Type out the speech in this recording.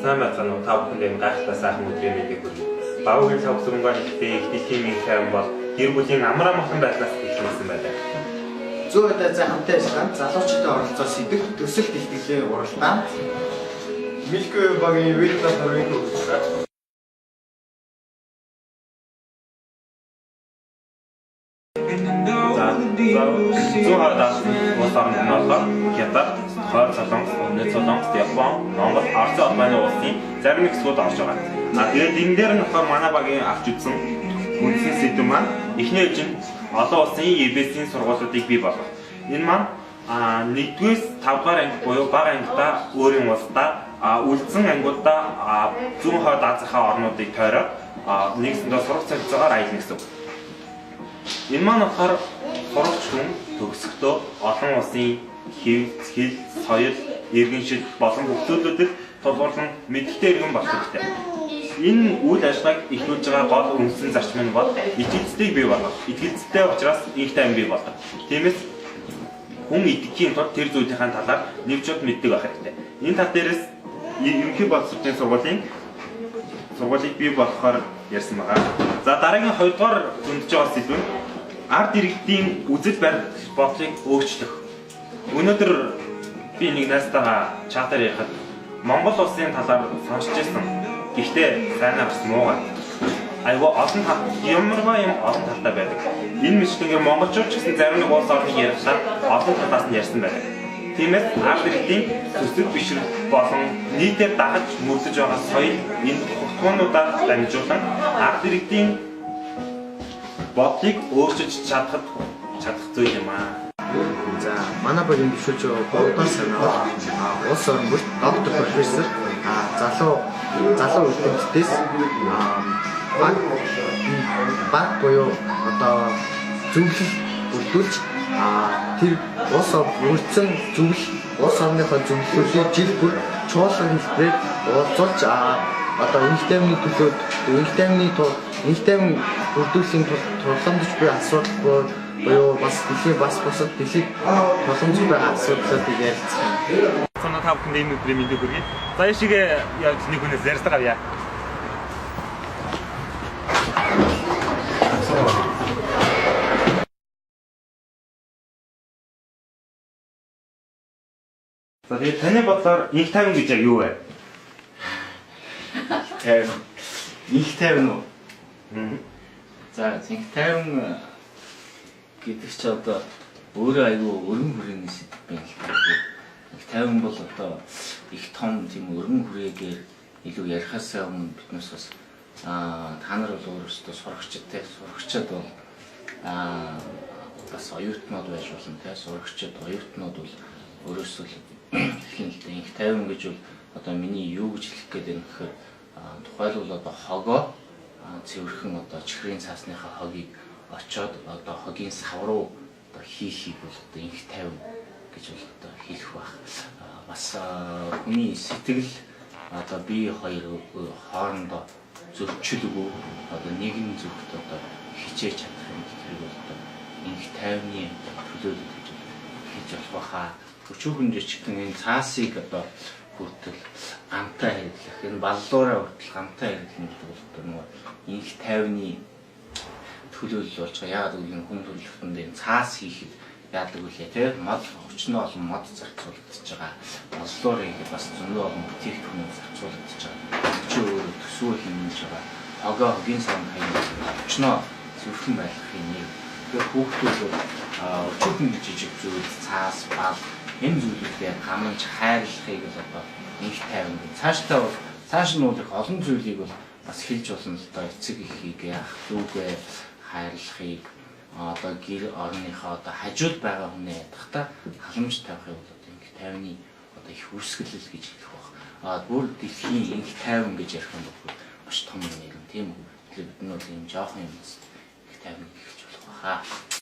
Сайн байцгаана уу? Та бүхэнд гайхалтай сайхан өдрийн мэндийг хүргье. Багийн цаг сүрэнгээр ихтэй тимийн хайран бол гэр бүлийн амар амгалан байдлаас эхэлсэн байдаг. Зөө удаа хамтаа ажиллагаанд залуучуудын оролцоо сэдв төсөл дэлгэлийн уралдаан Milky Way-ийн Вьетнам хорийн хөгжлөөр 100 улс орнолоо Хятад, Хойд Солонгос, Өмнөд Солонгос, Япон, Монгол, Орос улманы улсын зарим нэг хэсгүүд орж байгаа. Тэгээд энэ дээр нь манай багийн авч үзсэн үндсэн сэдв маань эхний ээлжинд олон улсын EBS-ийн сургуулиудыг бий болгох. Энэ маань 1-ээс 5 дугаар анги буюу бага ангидаа өөрийн улсдаа үлдсэн ангиудаа зүүн хойд Азийнхаа орнуудыг тойроод нэгсэндээ сурах цогцоогоор аялна гэсэн үг. Энэ маань болохоор сурагч хүн төгсөхдөө олон улсын хэл, соёл, иргэн шил болон бүхтүүлүүдэд тулгуурлан мэдээлэл иргэн болох хэрэгтэй. Энэ үйл ажиллагааг эхлүүлж байгаа гол үндсэн зарчим нь бол итгэцлийг бий болгох. Итгэцтэй учраас их тайван бий болдог. Тиймээс хүн итгэхийн тулд тэр зүйлийнхаа талаар нэвчүүд мэддэг байх хэрэгтэй. Энэ тал дээрээс ерөнхий боловсролын сургуулийг бий болгохоор ярьсан байгаа. За дараагийн 2 дугаар хөндөж байгаа сэдв нь ард иргэдийн үзэл бодлыг өөрчлөх. Өнөөдөр би нэг найзтайгаа чатаар ярихад Монгол улсын талаар сонсч байсан. Гэхдээ сайнаар бас муугай. Айгуу олон тал ямарваа юм олон талтай байдаг. Энэ мэтлэгээр монголчууд ч гэсэн зарим нэг улс орныг ярихлаар олон талаас нь ярьсан байдаг. Тиймээс ард иргэдийн төсөв бишрэл болон нийтээр дагаж мөрдөж байгаа соёл энэ хутгуунуудаар дамжуулан ард иргэдийн бодлыг өөрчилж чадах зүйл юм аа. За манай багийн бишүүлж байгаа Богдон санаа улс орн бүрт доктор профессор залуу үлдэмжтэйс баг буюу одоо зөвлөл өгдүүлж тэр улс орн үрдсэн улс орныхоо зөвлөлийг жил бүр чуулган хэлбэрээр уулзуулж одоо инх тайвны төлөө инх тайван бүрдүүлэхийн тулд тулгамдж буй асуудал буюу бас дэлхийн бусад дэлхийг тулгамдж буй асуудлуудыг ярилцсан. Санаа та бүхэнд энэ өдрийн мэндийг хүргэе. За яшигээ явж нэг хүнээс ярьцгаа авъя. За тэгээд таны бодлоор инх тайван гэж яг юу вэ? Инх тайван уу? За инх тайван гэдэг чи одоо өөрөө аюу өргөн хүрээний сэдв байна л та. Инх тайван бол одоо их том тийм өргөн хүрээгээр илүү ярихаас өмнө биднээс бас та нар бол өөрөөсөө сурагчид бол бас оюутнууд байж болно те. Сурагчид оюутнууд бол өөрөөсөө хэлэхдээ инх тайван гэж бол одоо миний юу гэж хэлэх гээд байна гэхээр тухайлбал одоо хогоо цэвэрхэн одоо чихрийн цаасныхаа хогийг очоод одоо хогийн сав руу одоо хийхийг бол одоо инх тайван гэж бол одоо хэлэх байх. Бас хүний сэтгэл одоо бие хоёр хоорондоо зөрчилгүй одоо нэгэн зүгт одоо хичээж чадах юм гэхээр бол одоо инх тайвны төлөөлөл гэж хэлж болох байхаа. Өчүүхэн жижигхэн энэ цаасыг одоо хүртэл гамтаа хэрэглэх энэ баллуураа хүртэл гамтаа хэрэглэх бол одоо нөгөө инх тайвны төлөөлөл болж байгаа. Яагаад гэвэл хүн төрөлхтөнд энэ цаас хийхэд яадаг вүлээ те мод өчнөө олон мод зарцуулагдаж байгаа. Баллуур хийхэд бас зөндөө олон бүтээгдэхүүн зарцуулагдаж байгаа. Чи өөрөө төсвөө хэмнэж байгаа. Хогийн сан хаяг өчнөө зүрхэн байлгах юм. Тэгэхээр хүүхдүүд өчүүхэн жижиг зүйл цаас бал энэ зүйлүүдээр хамж хайрлахыг л одоо инх тайван гэж. Цааш нь бол их олон зүйлийг бол бас хэлж болно л доо. Эцэг эхийг яах, дүүгээ хайрлахыг одоо гэр орныхоо одоо хажууд байгаа хүнээ ядахтаа халамж тавихыг бол одоо инх тайвны одоо их үүсгэлэл гэж хэлэх баг. Бүр дэлхийн инх тайван гэж ярих юм бол маш том юм тийм үү. Тэгэхээр бид нь бол ийм жоохон юм инх тайван гэж болох баха.